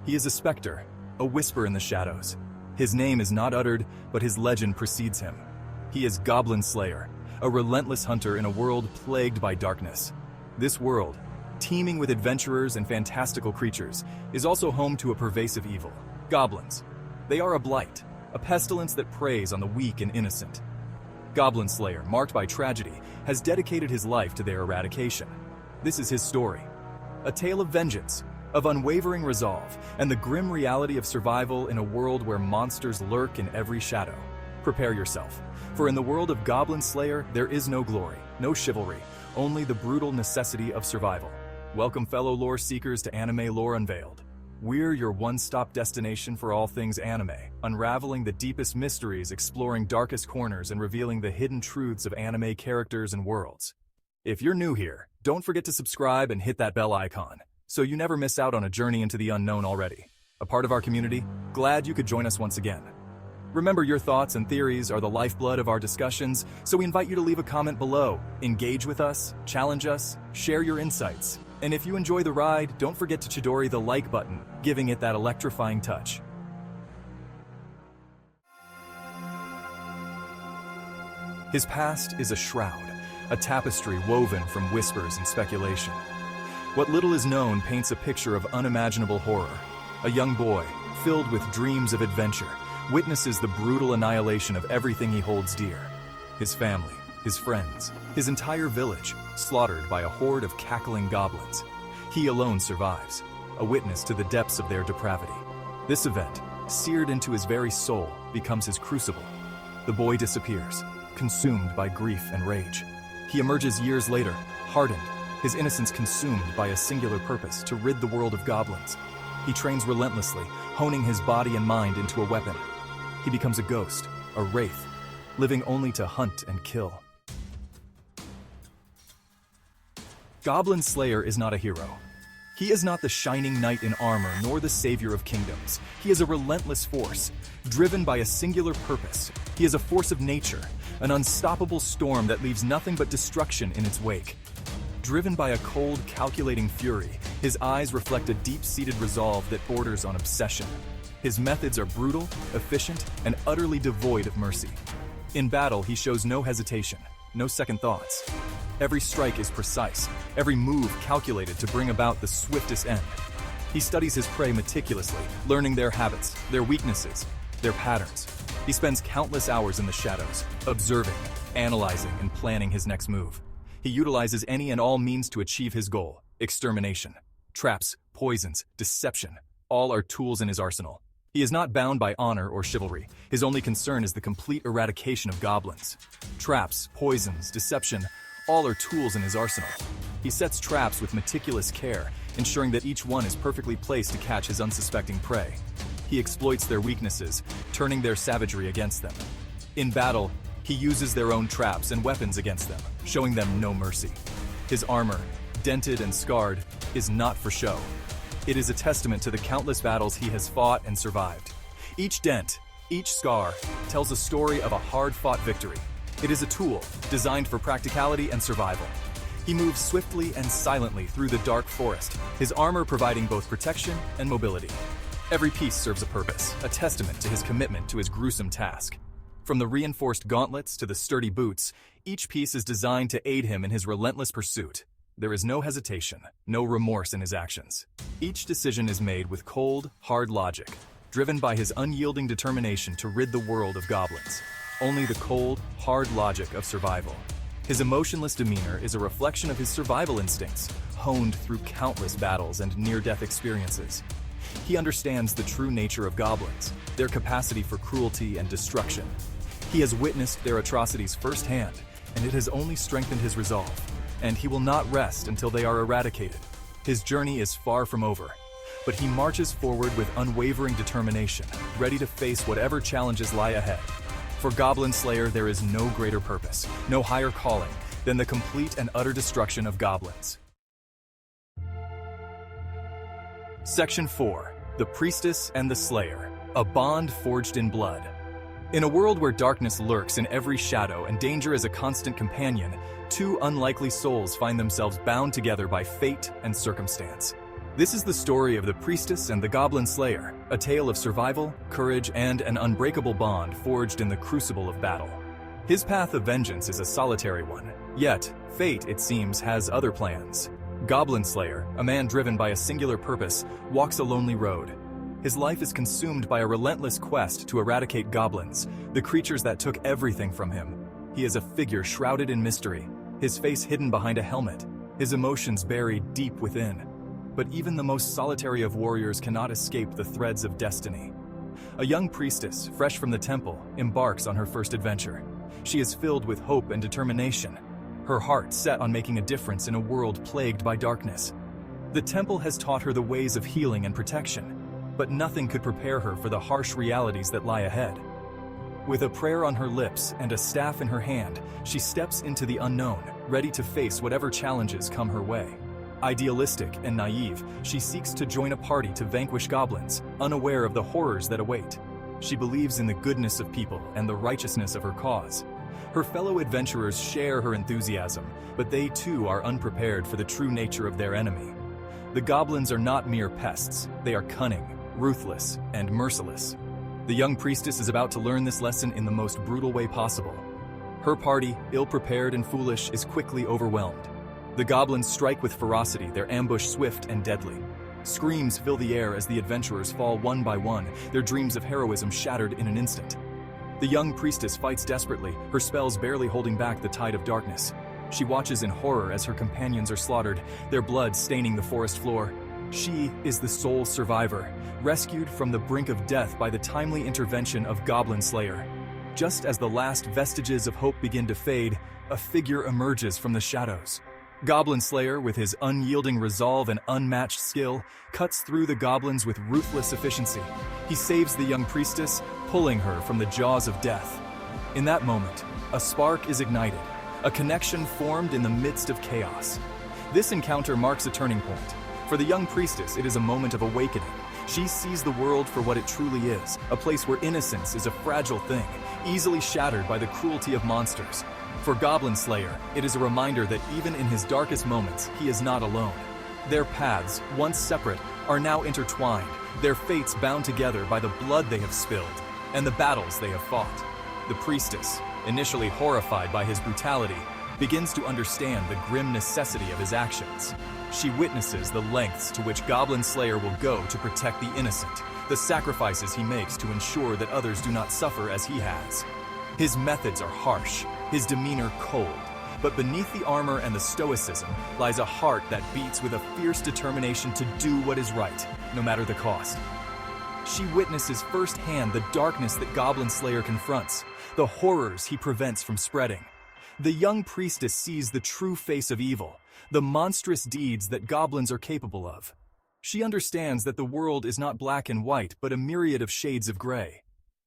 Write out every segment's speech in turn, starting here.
He is a specter, a whisper in the shadows. His name is not uttered, but his legend precedes him. He is Goblin Slayer, a relentless hunter in a world plagued by darkness. This world, teeming with adventurers and fantastical creatures, is also home to a pervasive evil, goblins. They are a blight, a pestilence that preys on the weak and innocent. Goblin Slayer, marked by tragedy, has dedicated his life to their eradication. This is his story, a tale of vengeance, of unwavering resolve, and the grim reality of survival in a world where monsters lurk in every shadow. Prepare yourself, for in the world of Goblin Slayer, there is no glory, no chivalry, only the brutal necessity of survival. Welcome, fellow lore seekers, to Anime Lore Unveiled. We're your one-stop destination for all things anime, unraveling the deepest mysteries, exploring darkest corners, and revealing the hidden truths of anime characters and worlds. If you're new here, don't forget to subscribe and hit that bell icon, so you never miss out on a journey into the unknown already. A part of our community? Glad you could join us once again. Remember, your thoughts and theories are the lifeblood of our discussions, so we invite you to leave a comment below, engage with us, challenge us, share your insights. And if you enjoy the ride, don't forget to Chidori the like button, giving it that electrifying touch. His past is a shroud, a tapestry woven from whispers and speculation. What little is known paints a picture of unimaginable horror. A young boy, filled with dreams of adventure, witnesses the brutal annihilation of everything he holds dear. His family, his friends, his entire village, slaughtered by a horde of cackling goblins. He alone survives, a witness to the depths of their depravity. This event, seared into his very soul, becomes his crucible. The boy disappears, consumed by grief and rage. He emerges years later, hardened, his innocence consumed by a singular purpose: to rid the world of goblins. He trains relentlessly, honing his body and mind into a weapon. He becomes a ghost, a wraith, living only to hunt and kill. Goblin Slayer is not a hero. He is not the shining knight in armor, nor the savior of kingdoms. He is a relentless force, driven by a singular purpose. He is a force of nature, an unstoppable storm that leaves nothing but destruction in its wake. Driven by a cold, calculating fury, his eyes reflect a deep-seated resolve that borders on obsession. His methods are brutal, efficient, and utterly devoid of mercy. In battle, he shows no hesitation, no second thoughts. Every strike is precise, every move calculated to bring about the swiftest end. He studies his prey meticulously, learning their habits, their weaknesses, their patterns. He spends countless hours in the shadows, observing, analyzing, and planning his next move. He utilizes any and all means to achieve his goal: extermination. Traps, poisons, deception, all are tools in his arsenal. He is not bound by honor or chivalry. His only concern is the complete eradication of goblins. Traps, poisons, deception, all are tools in his arsenal. He sets traps with meticulous care, ensuring that each one is perfectly placed to catch his unsuspecting prey. He exploits their weaknesses, turning their savagery against them. In battle, he uses their own traps and weapons against them, showing them no mercy. His armor, dented and scarred, is not for show. It is a testament to the countless battles he has fought and survived. Each dent, each scar, tells a story of a hard-fought victory. It is a tool designed for practicality and survival. He moves swiftly and silently through the dark forest, his armor providing both protection and mobility. Every piece serves a purpose, a testament to his commitment to his gruesome task. From the reinforced gauntlets to the sturdy boots, each piece is designed to aid him in his relentless pursuit. There is no hesitation, no remorse in his actions. Each decision is made with cold, hard logic, driven by his unyielding determination to rid the world of goblins. Only the cold, hard logic of survival. His emotionless demeanor is a reflection of his survival instincts, honed through countless battles and near-death experiences. He understands the true nature of goblins, their capacity for cruelty and destruction. He has witnessed their atrocities firsthand, and it has only strengthened his resolve. And he will not rest until they are eradicated. His journey is far from over, but he marches forward with unwavering determination, ready to face whatever challenges lie ahead. For Goblin Slayer, there is no greater purpose, no higher calling, than the complete and utter destruction of goblins. Section 4. The Priestess and the Slayer, a bond forged in blood. In a world where darkness lurks in every shadow and danger is a constant companion, two unlikely souls find themselves bound together by fate and circumstance. This is the story of the Priestess and the Goblin Slayer, a tale of survival, courage, and an unbreakable bond forged in the crucible of battle. His path of vengeance is a solitary one, yet fate, it seems, has other plans. Goblin Slayer, a man driven by a singular purpose, walks a lonely road. His life is consumed by a relentless quest to eradicate goblins, the creatures that took everything from him. He is a figure shrouded in mystery, his face hidden behind a helmet, his emotions buried deep within. But even the most solitary of warriors cannot escape the threads of destiny. A young priestess, fresh from the temple, embarks on her first adventure. She is filled with hope and determination, her heart set on making a difference in a world plagued by darkness. The temple has taught her the ways of healing and protection, but nothing could prepare her for the harsh realities that lie ahead. With a prayer on her lips and a staff in her hand, she steps into the unknown, ready to face whatever challenges come her way. Idealistic and naive, she seeks to join a party to vanquish goblins, unaware of the horrors that await. She believes in the goodness of people and the righteousness of her cause. Her fellow adventurers share her enthusiasm, but they too are unprepared for the true nature of their enemy. The goblins are not mere pests, they are cunning, ruthless, and merciless. The young priestess is about to learn this lesson in the most brutal way possible. Her party, ill-prepared and foolish, is quickly overwhelmed. The goblins strike with ferocity, their ambush swift and deadly. Screams fill the air as the adventurers fall one by one, their dreams of heroism shattered in an instant. The young priestess fights desperately, her spells barely holding back the tide of darkness. She watches in horror as her companions are slaughtered, their blood staining the forest floor. She is the sole survivor, rescued from the brink of death by the timely intervention of Goblin Slayer. Just as the last vestiges of hope begin to fade, a figure emerges from the shadows. Goblin Slayer, with his unyielding resolve and unmatched skill, cuts through the goblins with ruthless efficiency. He saves the young priestess, pulling her from the jaws of death. In that moment, a spark is ignited, a connection formed in the midst of chaos. This encounter marks a turning point. For the young priestess, it is a moment of awakening. She sees the world for what it truly is, a place where innocence is a fragile thing, easily shattered by the cruelty of monsters. For Goblin Slayer, it is a reminder that even in his darkest moments, he is not alone. Their paths, once separate, are now intertwined, their fates bound together by the blood they have spilled and the battles they have fought. The priestess, initially horrified by his brutality, begins to understand the grim necessity of his actions. She witnesses the lengths to which Goblin Slayer will go to protect the innocent, the sacrifices he makes to ensure that others do not suffer as he has. His methods are harsh, his demeanor cold, but beneath the armor and the stoicism lies a heart that beats with a fierce determination to do what is right, no matter the cost. She witnesses firsthand the darkness that Goblin Slayer confronts, the horrors he prevents from spreading. The young priestess sees the true face of evil, the monstrous deeds that goblins are capable of. She understands that the world is not black and white, but a myriad of shades of gray.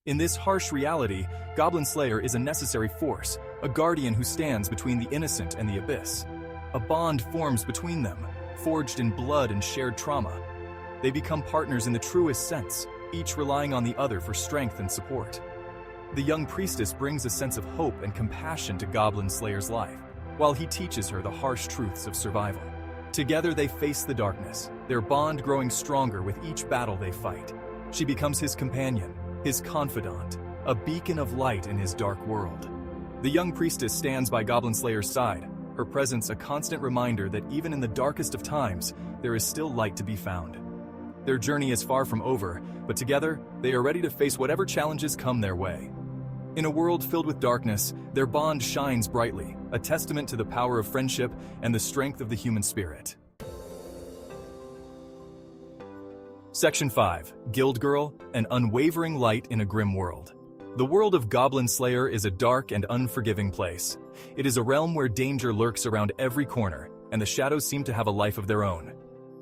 In this harsh reality, Goblin Slayer is a necessary force, a guardian who stands between the innocent and the abyss. A bond forms between them, forged in blood and shared trauma. They become partners in the truest sense, each relying on the other for strength and support. The young priestess brings a sense of hope and compassion to Goblin Slayer's life, while he teaches her the harsh truths of survival. Together they face the darkness, their bond growing stronger with each battle they fight. She becomes his companion, his confidant, a beacon of light in his dark world. The young priestess stands by Goblin Slayer's side, her presence a constant reminder that even in the darkest of times, there is still light to be found. Their journey is far from over, but together, they are ready to face whatever challenges come their way. In a world filled with darkness, their bond shines brightly, a testament to the power of friendship and the strength of the human spirit. Section 5. Guild Girl, an unwavering light in a grim world. The world of Goblin Slayer is a dark and unforgiving place. It is a realm where danger lurks around every corner, and the shadows seem to have a life of their own.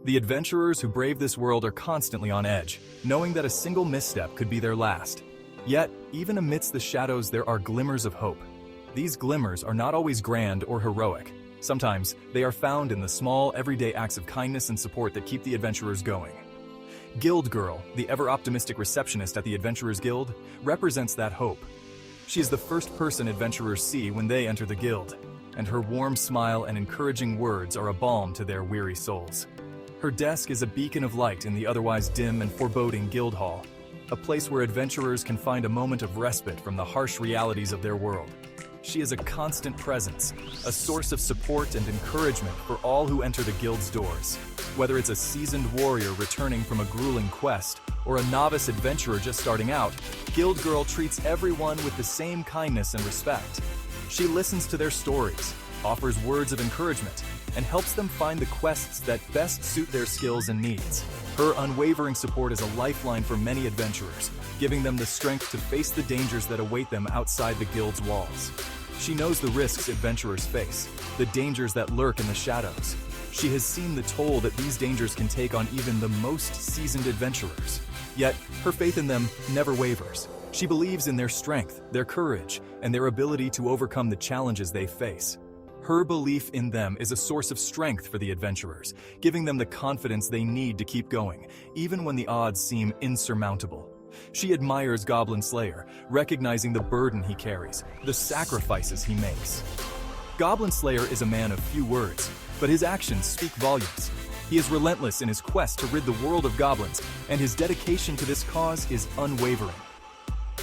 The adventurers who brave this world are constantly on edge, knowing that a single misstep could be their last. Yet, even amidst the shadows, there are glimmers of hope. These glimmers are not always grand or heroic. Sometimes, they are found in the small, everyday acts of kindness and support that keep the adventurers going. Guild Girl, the ever-optimistic receptionist at the Adventurers Guild, represents that hope. She is the first person adventurers see when they enter the guild, and her warm smile and encouraging words are a balm to their weary souls. Her desk is a beacon of light in the otherwise dim and foreboding guild hall, a place where adventurers can find a moment of respite from the harsh realities of their world. She is a constant presence, a source of support and encouragement for all who enter the guild's doors. Whether it's a seasoned warrior returning from a grueling quest or a novice adventurer just starting out, Guild Girl treats everyone with the same kindness and respect. She listens to their stories, offers words of encouragement, and helps them find the quests that best suit their skills and needs. Her unwavering support is a lifeline for many adventurers, giving them the strength to face the dangers that await them outside the guild's walls. She knows the risks adventurers face, the dangers that lurk in the shadows. She has seen the toll that these dangers can take on even the most seasoned adventurers. Yet, her faith in them never wavers. She believes in their strength, their courage, and their ability to overcome the challenges they face. Her belief in them is a source of strength for the adventurers, giving them the confidence they need to keep going, even when the odds seem insurmountable. She admires Goblin Slayer, recognizing the burden he carries, the sacrifices he makes. Goblin Slayer is a man of few words, but his actions speak volumes. He is relentless in his quest to rid the world of goblins, and his dedication to this cause is unwavering.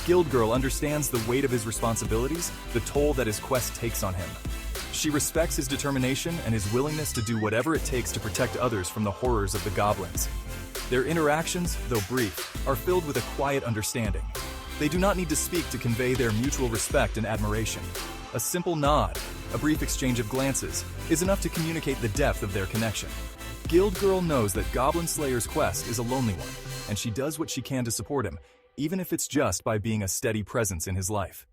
Guild Girl understands the weight of his responsibilities, the toll that his quest takes on him. She respects his determination and his willingness to do whatever it takes to protect others from the horrors of the goblins. Their interactions, though brief, are filled with a quiet understanding. They do not need to speak to convey their mutual respect and admiration. A simple nod, a brief exchange of glances, is enough to communicate the depth of their connection. Guild Girl knows that Goblin Slayer's quest is a lonely one, and she does what she can to support him, even if it's just by being a steady presence in his life.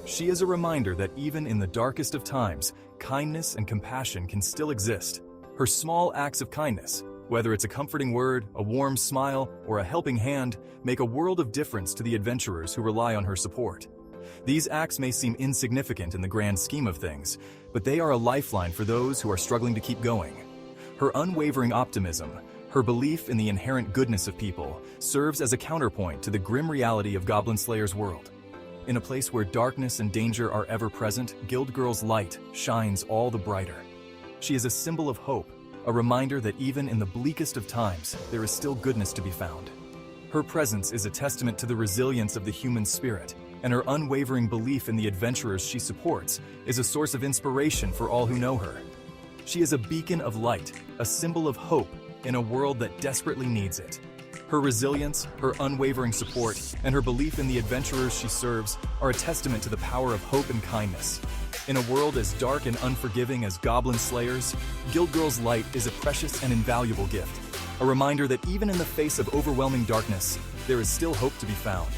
She is a reminder that even in the darkest of times, kindness and compassion can still exist. Her small acts of kindness, whether it's a comforting word, a warm smile, or a helping hand, make a world of difference to the adventurers who rely on her support. These acts may seem insignificant in the grand scheme of things, but they are a lifeline for those who are struggling to keep going. Her unwavering optimism, her belief in the inherent goodness of people, serves as a counterpoint to the grim reality of Goblin Slayer's world. In a place where darkness and danger are ever present, Guild Girl's light shines all the brighter. She is a symbol of hope, a reminder that even in the bleakest of times, there is still goodness to be found. Her presence is a testament to the resilience of the human spirit, and her unwavering belief in the adventurers she supports is a source of inspiration for all who know her. She is a beacon of light, a symbol of hope in a world that desperately needs it. Her resilience, her unwavering support, and her belief in the adventurers she serves are a testament to the power of hope and kindness. In a world as dark and unforgiving as Goblin Slayer's, Guild Girl's light is a precious and invaluable gift, a reminder that even in the face of overwhelming darkness, there is still hope to be found.